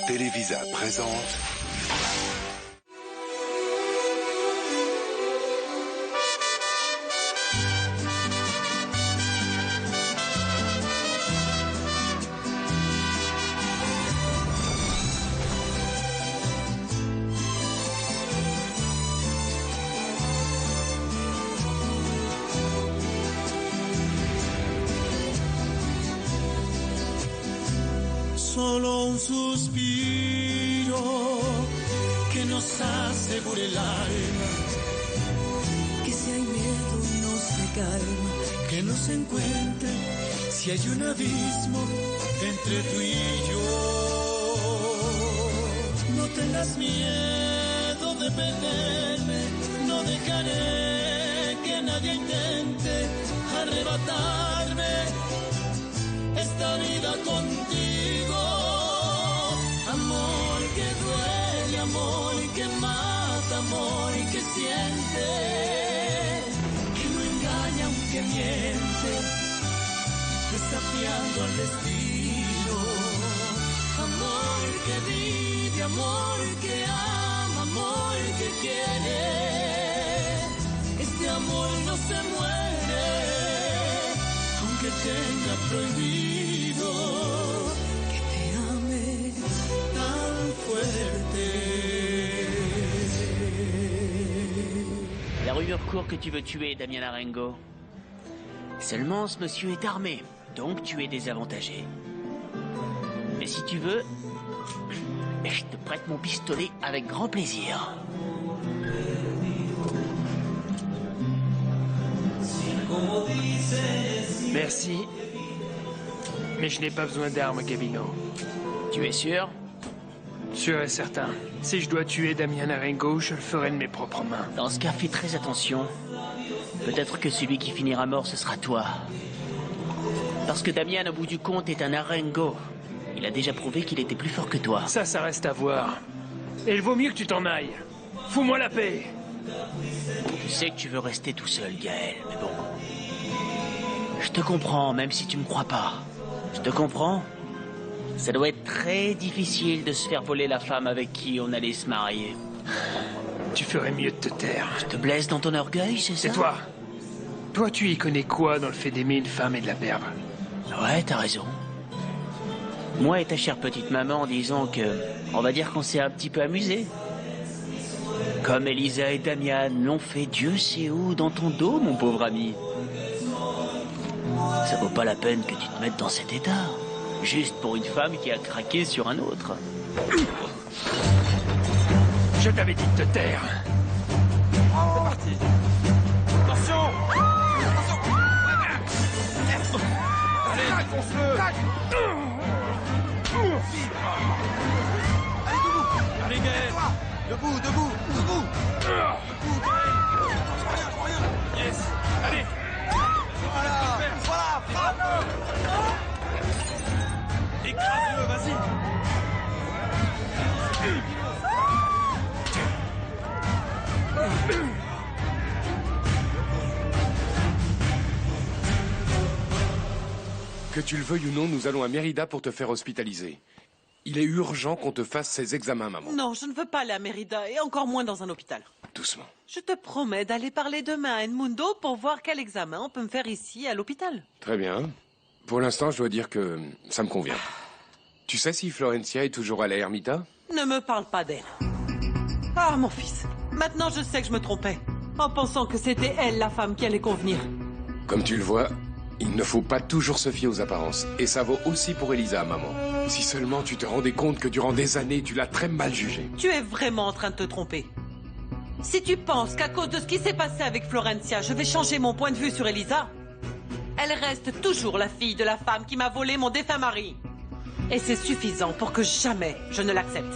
Télévisa présente... Solo un suspiro que nos asegure el alma, que si hay miedo no se calma, que nos encuentre si hay un abismo entre tú y yo. No tengas miedo de perderme, no dejaré que nadie intente arrebatarme esta vida contigo. Amor que duele, amor que mata, amor que siente, que no engaña aunque miente, desafiando al destino. Amor que vive, amor que ama, amor que quiere. Este amor no se muere, aunque tenga prohibido que te ame tan fuerte. La rumeur court que tu veux tuer Damien Arengo. Seulement, ce monsieur est armé, donc tu es désavantagé. Mais si tu veux, je te prête mon pistolet avec grand plaisir. Merci. Mais je n'ai pas besoin d'armes, Gabino. Tu es sûr? Sûr et certain. Si je dois tuer Damien Arengo, je le ferai de mes propres mains. Dans ce cas, fais très attention. Peut-être que celui qui finira mort, ce sera toi. Parce que Damien, au bout du compte, est un Arengo. Il a déjà prouvé qu'il était plus fort que toi. Ça reste à voir. Et il vaut mieux que tu t'en ailles. Fous-moi la paix. Je sais que tu veux rester tout seul, Gaël, mais bon. Je te comprends, même si tu me crois pas. Je te comprends. Ça doit être très difficile de se faire voler la femme avec qui on allait se marier. Tu ferais mieux de te taire. Je te blesse dans ton orgueil, c'est ça? Et toi? Toi, tu y connais quoi dans le fait d'aimer une femme et de la perdre? Ouais, t'as raison. Moi et ta chère petite maman, disons que... On va dire qu'on s'est un petit peu amusés. Comme Elisa et Damian l'ont fait Dieu sait où dans ton dos, mon pauvre ami. Ça vaut pas la peine que tu te mettes dans cet état. Juste pour une femme qui a craqué sur un autre. Je t'avais dit de te taire. C'est parti. Attention. Attention. Allez, défonce-le. Allez, debout. Allez, Gaël. Debout, debout, debout. Debout, Gaël. Je vois rien. Yes. Allez. Voilà, frappe. Écrase-le, vas-y. Que tu le veuilles ou non, nous allons à Mérida pour te faire hospitaliser. Il est urgent qu'on te fasse ces examens, maman. Non, je ne veux pas aller à Mérida, et encore moins dans un hôpital. Doucement. Je te promets d'aller parler demain à Edmundo pour voir quel examen on peut me faire ici, à l'hôpital. Très bien. Pour l'instant, je dois dire que ça me convient. Tu sais si Florencia est toujours à la Ermita? Ne me parle pas d'elle. Ah, mon fils. Maintenant, je sais que je me trompais, en pensant que c'était elle, la femme, qui allait convenir. Comme tu le vois, il ne faut pas toujours se fier aux apparences. Et ça vaut aussi pour Elisa, maman. Si seulement tu te rendais compte que durant des années, tu l'as très mal jugée. Tu es vraiment en train de te tromper. Si tu penses qu'à cause de ce qui s'est passé avec Florencia, je vais changer mon point de vue sur Elisa, elle reste toujours la fille de la femme qui m'a volé mon défunt mari. Et c'est suffisant pour que jamais je ne l'accepte.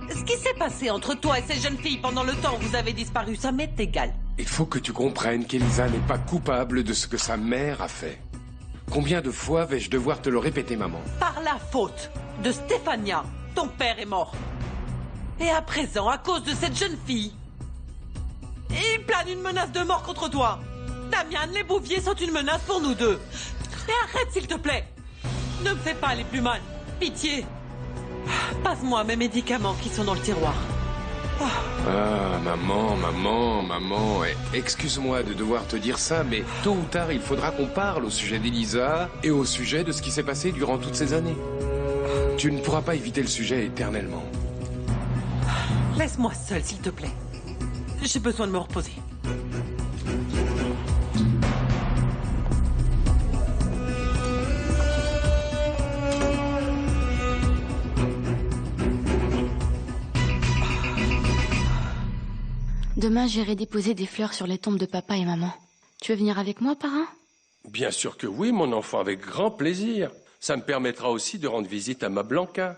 Ce qui s'est passé entre toi et cette jeune fille pendant le temps où vous avez disparu, ça m'est égal. Il faut que tu comprennes qu'Elisa n'est pas coupable de ce que sa mère a fait. Combien de fois vais-je devoir te le répéter, maman? Par la faute de Stéphania, ton père est mort. Et à présent, à cause de cette jeune fille, il plane une menace de mort contre toi. Damian, les Bouvier sont une menace pour nous deux. Et arrête, s'il te plaît. Ne me fais pas aller plus mal. Pitié. Passe-moi mes médicaments qui sont dans le tiroir. Ah, maman, excuse-moi de devoir te dire ça, mais tôt ou tard, il faudra qu'on parle au sujet d'Elisa et au sujet de ce qui s'est passé durant toutes ces années. Tu ne pourras pas éviter le sujet éternellement. Laisse-moi seule, s'il te plaît. J'ai besoin de me reposer. Demain, j'irai déposer des fleurs sur les tombes de papa et maman. Tu veux venir avec moi, parrain? Bien sûr que oui, mon enfant, avec grand plaisir. Ça me permettra aussi de rendre visite à ma Blanca.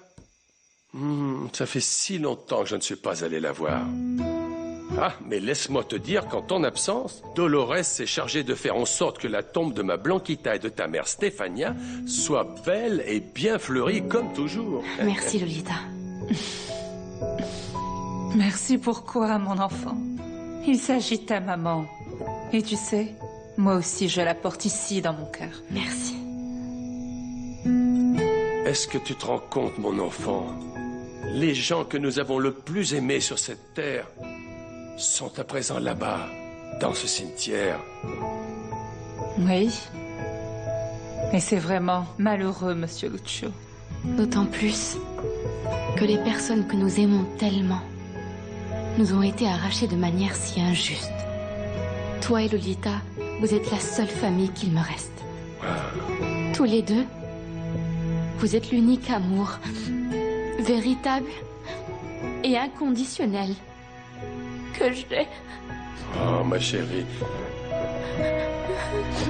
Ça fait si longtemps que je ne suis pas allé la voir. Ah, mais laisse-moi te dire qu'en ton absence, Dolores s'est chargée de faire en sorte que la tombe de ma Blanquita et de ta mère Stéphania soit belle et bien fleurie comme toujours. Merci, Lolita. Merci pourquoi, mon enfant? Il s'agit de ta maman. Et tu sais, moi aussi je la porte ici dans mon cœur. Merci. Est-ce que tu te rends compte, mon enfant? Les gens que nous avons le plus aimés sur cette terre sont à présent là-bas, dans ce cimetière. Oui. Et c'est vraiment malheureux, Monsieur Lucio. D'autant plus que les personnes que nous aimons tellement nous ont été arrachées de manière si injuste. Toi et Lolita, vous êtes la seule famille qu'il me reste. Tous les deux, vous êtes l'unique amour, véritable et inconditionnel, que j'ai. Oh, ma chérie.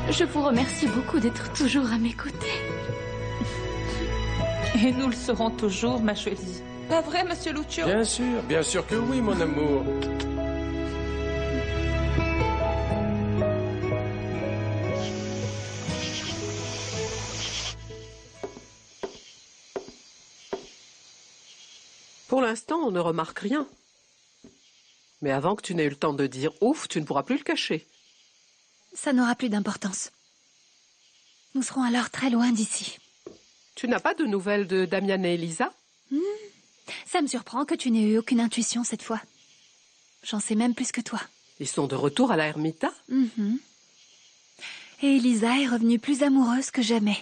Je vous remercie beaucoup d'être toujours à mes côtés. Et nous le serons toujours, ma chérie. Pas vrai, Monsieur Lucio? Bien sûr que oui, mon amour. Pour l'instant, on ne remarque rien. Mais avant que tu n'aies eu le temps de dire ouf, tu ne pourras plus le cacher. Ça n'aura plus d'importance. Nous serons alors très loin d'ici. Tu n'as pas de nouvelles de Damian et Elisa? Ça me surprend que tu n'aies eu aucune intuition cette fois. J'en sais même plus que toi. Ils sont de retour à la Ermita? Et Elisa est revenue plus amoureuse que jamais.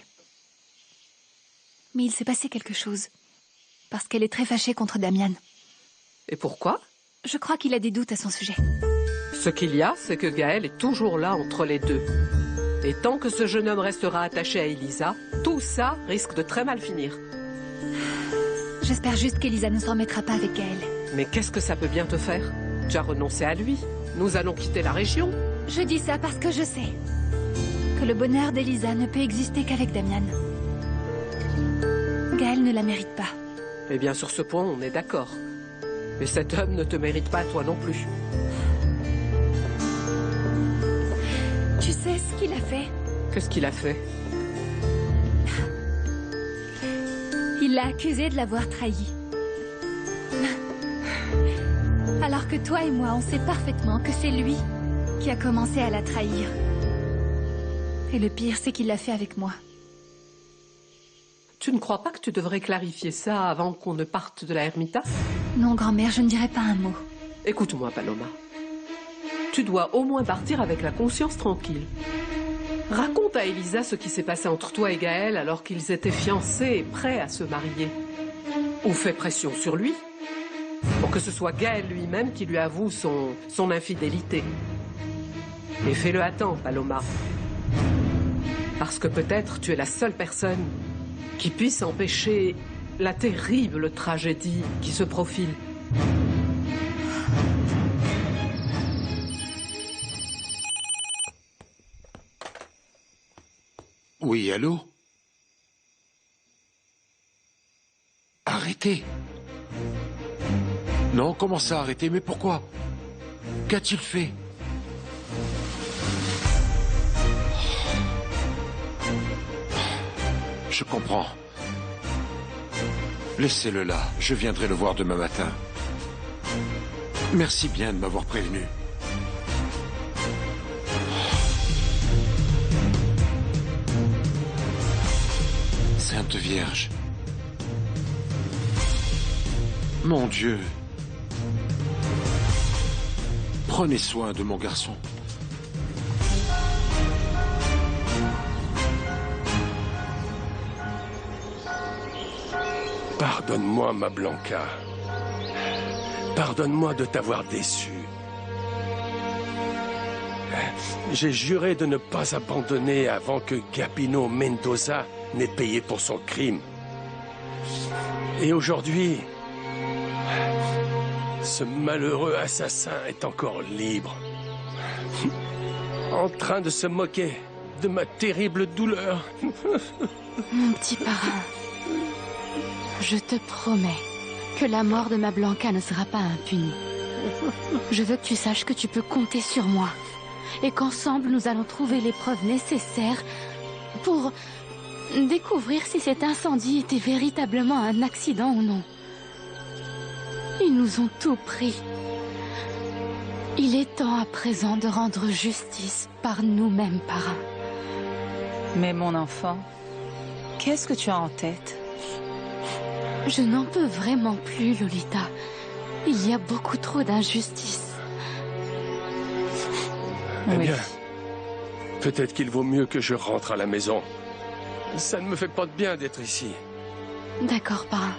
Mais il s'est passé quelque chose. Parce qu'elle est très fâchée contre Damian. Et pourquoi? Je crois qu'il a des doutes à son sujet. Ce qu'il y a, c'est que Gaël est toujours là entre les deux. Et tant que ce jeune homme restera attaché à Elisa, tout ça risque de très mal finir. J'espère juste qu'Elisa ne s'en mettra pas avec Gaël. Mais qu'est-ce que ça peut bien te faire? Tu as renoncé à lui. Nous allons quitter la région. Je dis ça parce que je sais que le bonheur d'Elisa ne peut exister qu'avec Damian. Gaël ne la mérite pas. Eh bien, sur ce point, on est d'accord. Mais cet homme ne te mérite pas, toi non plus. Tu sais ce qu'il a fait? Qu'est-ce qu'il a fait? Il l'a accusé de l'avoir trahi. Alors que toi et moi, on sait parfaitement que c'est lui qui a commencé à la trahir. Et le pire, c'est qu'il l'a fait avec moi. Tu ne crois pas que tu devrais clarifier ça avant qu'on ne parte de la Ermita? Non, grand-mère, je ne dirai pas un mot. Écoute-moi, Paloma. Tu dois au moins partir avec la conscience tranquille. Raconte à Elisa ce qui s'est passé entre toi et Gaël alors qu'ils étaient fiancés et prêts à se marier. Ou fais pression sur lui, pour que ce soit Gaël lui-même qui lui avoue son infidélité. Et fais-le à temps, Paloma. Parce que peut-être tu es la seule personne qui puisse empêcher la terrible tragédie qui se profile. Oui, allô? Arrêtez! Non, comment ça, arrêtez? Mais pourquoi? Qu'a-t-il fait? Je comprends. Laissez-le là, je viendrai le voir demain matin. Merci bien de m'avoir prévenu. Sainte Vierge. Mon Dieu. Prenez soin de mon garçon. Pardonne-moi, ma Blanca. Pardonne-moi de t'avoir déçu. J'ai juré de ne pas abandonner avant que Gabino Mendoza n'ait payé pour son crime. Et aujourd'hui, ce malheureux assassin est encore libre. En train de se moquer de ma terrible douleur. Mon petit parrain, je te promets que la mort de ma Blanca ne sera pas impunie. Je veux que tu saches que tu peux compter sur moi. Et qu'ensemble, nous allons trouver les preuves nécessaires pour découvrir si cet incendie était véritablement un accident ou non. Ils nous ont tout pris. Il est temps à présent de rendre justice par nous-mêmes, parrain. Mais mon enfant, qu'est-ce que tu as en tête? Je n'en peux vraiment plus, Lolita. Il y a beaucoup trop d'injustice. Eh bien, peut-être qu'il vaut mieux que je rentre à la maison. Ça ne me fait pas de bien d'être ici. D'accord, parrain.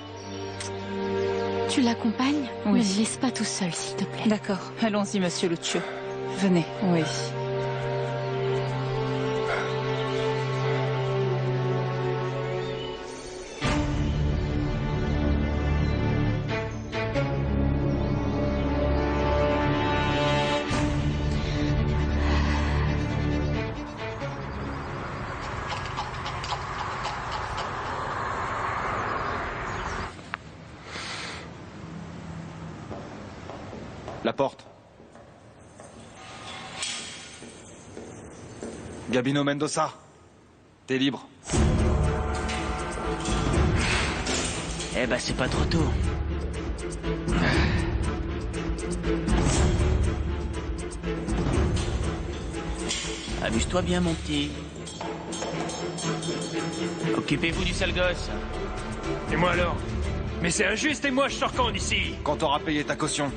Tu l'accompagnes? Oui. Ne le laisse pas tout seul, s'il te plaît. D'accord, allons-y, monsieur Lucio. Venez, oui. La porte. Gabino Mendoza, t'es libre. Eh ben, c'est pas trop tôt. Amuse-toi bien, mon petit. Occupez-vous du sale gosse. Et moi alors? Mais c'est injuste et moi je sors quand d'ici? Quand t'auras payé ta caution.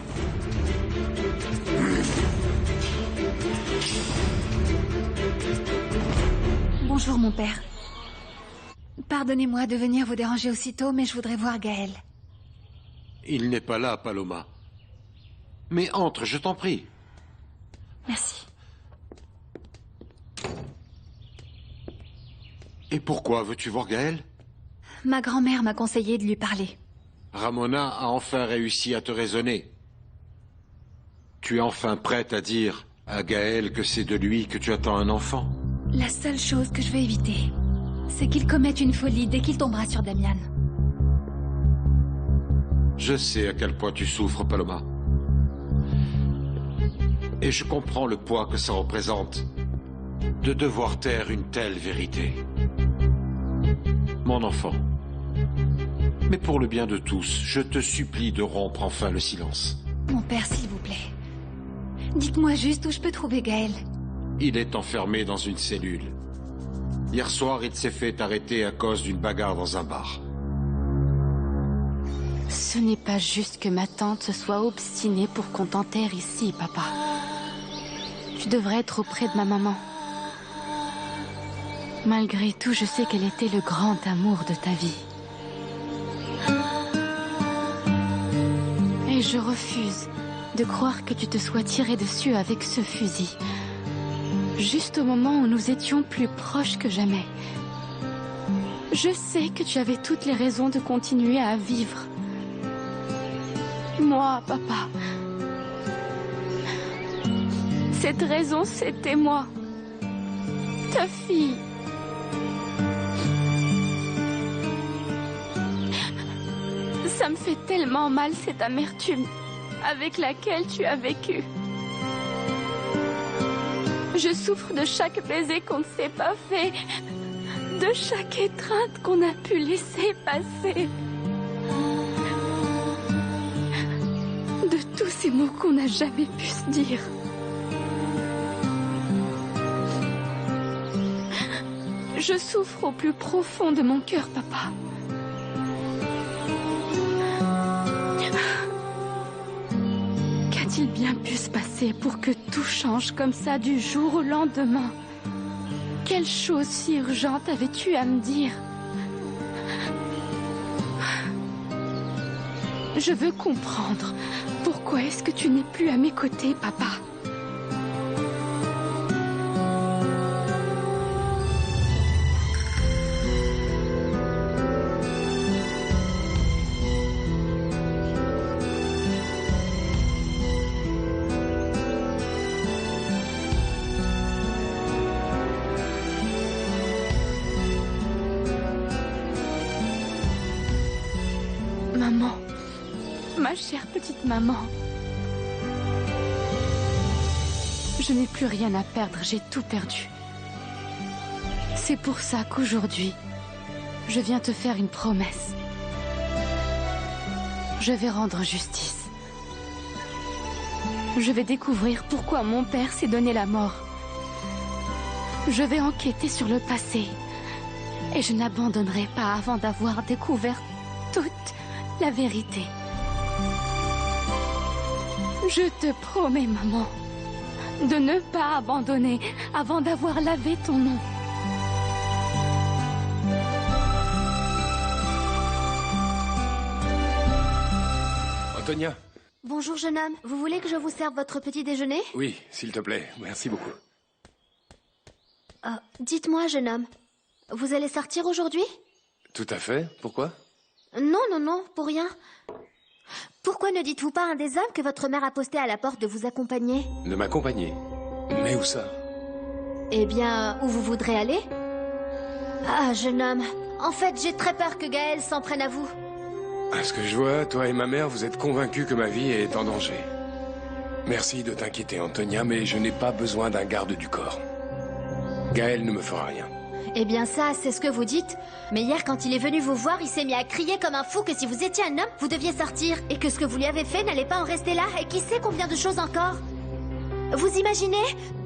Bonjour, mon père. Pardonnez-moi de venir vous déranger aussitôt, mais je voudrais voir Gaël. Il n'est pas là, Paloma. Mais entre, je t'en prie. Merci. Et pourquoi veux-tu voir Gaël? Ma grand-mère m'a conseillé de lui parler. Ramona a enfin réussi à te raisonner. Tu es enfin prête à dire à Gaël que c'est de lui que tu attends un enfant? La seule chose que je veux éviter, c'est qu'il commette une folie dès qu'il tombera sur Damian. Je sais à quel point tu souffres, Paloma. Et je comprends le poids que ça représente de devoir taire une telle vérité. Mon enfant, mais pour le bien de tous, je te supplie de rompre enfin le silence. Mon père, s'il vous plaît. Dites-moi juste où je peux trouver Gaël. Il est enfermé dans une cellule. Hier soir, il s'est fait arrêter à cause d'une bagarre dans un bar. Ce n'est pas juste que ma tante se soit obstinée pour qu'on t'enterre ici, papa. Tu devrais être auprès de ma maman. Malgré tout, je sais qu'elle était le grand amour de ta vie. Et je refuse de croire que tu te sois tiré dessus avec ce fusil. Juste au moment où nous étions plus proches que jamais. Je sais que tu avais toutes les raisons de continuer à vivre. Moi, papa. Cette raison, c'était moi. Ta fille. Ça me fait tellement mal, cette amertume avec laquelle tu as vécu. Je souffre de chaque baiser qu'on ne s'est pas fait, de chaque étreinte qu'on a pu laisser passer, de tous ces mots qu'on n'a jamais pu se dire. Je souffre au plus profond de mon cœur, papa. passé pour que tout change comme ça du jour au lendemain? Quelle chose si urgente avais-tu à me dire? Je veux comprendre. Pourquoi est-ce que tu n'es plus à mes côtés, papa? Maman, ma chère petite maman. Je n'ai plus rien à perdre, j'ai tout perdu. C'est pour ça qu'aujourd'hui, je viens te faire une promesse. Je vais rendre justice. Je vais découvrir pourquoi mon père s'est donné la mort. Je vais enquêter sur le passé. Et je n'abandonnerai pas avant d'avoir découvert toute la vérité. Je te promets, maman, de ne pas abandonner avant d'avoir lavé ton nom. Antonia? Bonjour, jeune homme. Vous voulez que je vous serve votre petit déjeuner? Oui, s'il te plaît. Merci beaucoup. Dites-moi, jeune homme, vous allez sortir aujourd'hui? Tout à fait. Pourquoi? Non, pour rien. Pourquoi ne dites-vous pas à un des hommes que votre mère a posté à la porte de vous accompagner? De m'accompagner? Mais où ça? Eh bien, où vous voudrez aller? Ah, jeune homme, en fait, j'ai très peur que Gaël s'en prenne à vous. À ce que je vois, toi et ma mère, vous êtes convaincus que ma vie est en danger. Merci de t'inquiéter, Antonia, mais je n'ai pas besoin d'un garde du corps. Gaël ne me fera rien. Eh bien ça, c'est ce que vous dites. Mais hier, quand il est venu vous voir, il s'est mis à crier comme un fou que si vous étiez un homme, vous deviez sortir. Et que ce que vous lui avez fait n'allait pas en rester là. Et qui sait combien de choses encore. Vous imaginez?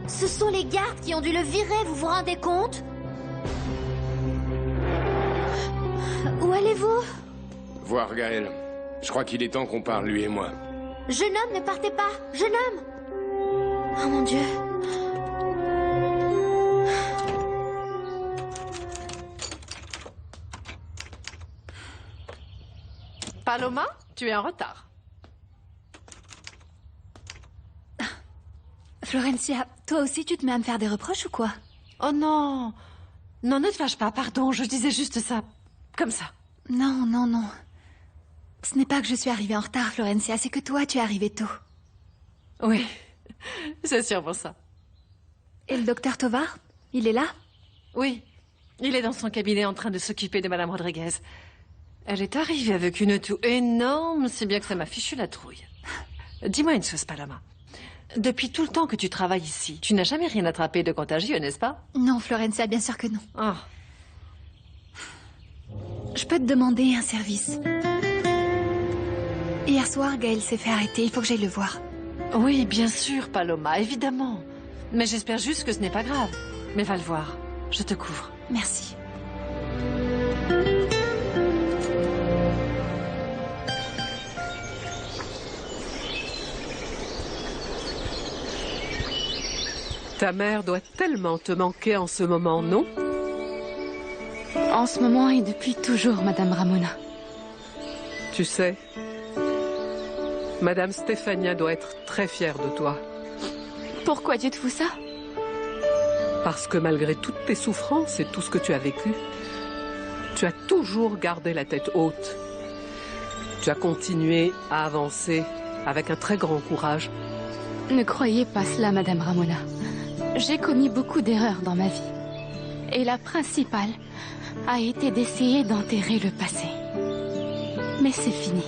Ce sont les gardes qui ont dû le virer, vous vous rendez compte? Où allez-vous? Voir Gaël. Je crois qu'il est temps qu'on parle, lui et moi. Jeune homme, ne partez pas. Jeune homme. Oh mon Dieu. Paloma, tu es en retard. Florencia, toi aussi tu te mets à me faire des reproches ou quoi? Oh non. Non, ne te fâche pas, pardon, je disais juste ça. Comme ça. Non. Ce n'est pas que je suis arrivée en retard, Florencia, c'est que toi tu es arrivée tôt. Oui, c'est sûrement ça. Et le docteur Tovar, il est là? Oui, il est dans son cabinet en train de s'occuper de Madame Rodriguez. Elle est arrivée avec une toux énorme, si bien que ça m'a fichu la trouille. Dis-moi une chose, Paloma. Depuis tout le temps que tu travailles ici, tu n'as jamais rien attrapé de contagieux, n'est-ce pas? Non, Florencia, bien sûr que non. Ah. Je peux te demander un service? Hier soir, Gaël s'est fait arrêter, il faut que j'aille le voir. Oui, bien sûr, Paloma, évidemment. Mais j'espère juste que ce n'est pas grave. Mais va le voir, je te couvre. Merci. Ta mère doit tellement te manquer en ce moment, non? En ce moment et depuis toujours, Madame Ramona. Tu sais, Madame Stefania doit être très fière de toi. Pourquoi dites-vous ça? Parce que malgré toutes tes souffrances et tout ce que tu as vécu, tu as toujours gardé la tête haute. Tu as continué à avancer avec un très grand courage. Ne croyez pas cela, Madame Ramona. J'ai commis beaucoup d'erreurs dans ma vie. Et la principale a été d'essayer d'enterrer le passé. Mais c'est fini.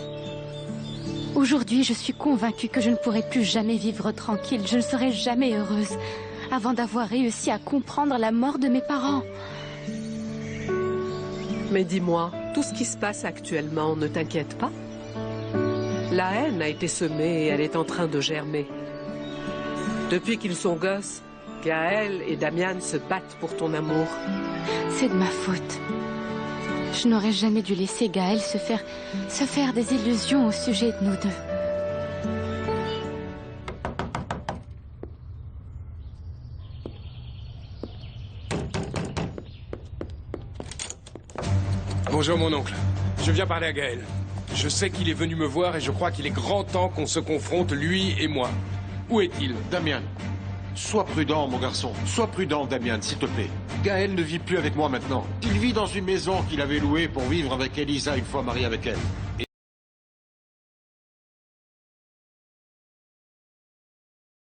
Aujourd'hui, je suis convaincue que je ne pourrai plus jamais vivre tranquille. Je ne serai jamais heureuse avant d'avoir réussi à comprendre la mort de mes parents. Mais dis-moi, tout ce qui se passe actuellement ne t'inquiète pas? La haine a été semée et elle est en train de germer. Depuis qu'ils sont gosses, Gaël et Damian se battent pour ton amour. C'est de ma faute. Je n'aurais jamais dû laisser Gaël se faire des illusions au sujet de nous deux. Bonjour mon oncle. Je viens parler à Gaël. Je sais qu'il est venu me voir et je crois qu'il est grand temps qu'on se confronte, lui et moi. Où est-il? Damian, sois prudent, mon garçon. Sois prudent, Damian, s'il te plaît. Gaël ne vit plus avec moi maintenant. Il vit dans une maison qu'il avait louée pour vivre avec Elisa une fois marié avec elle.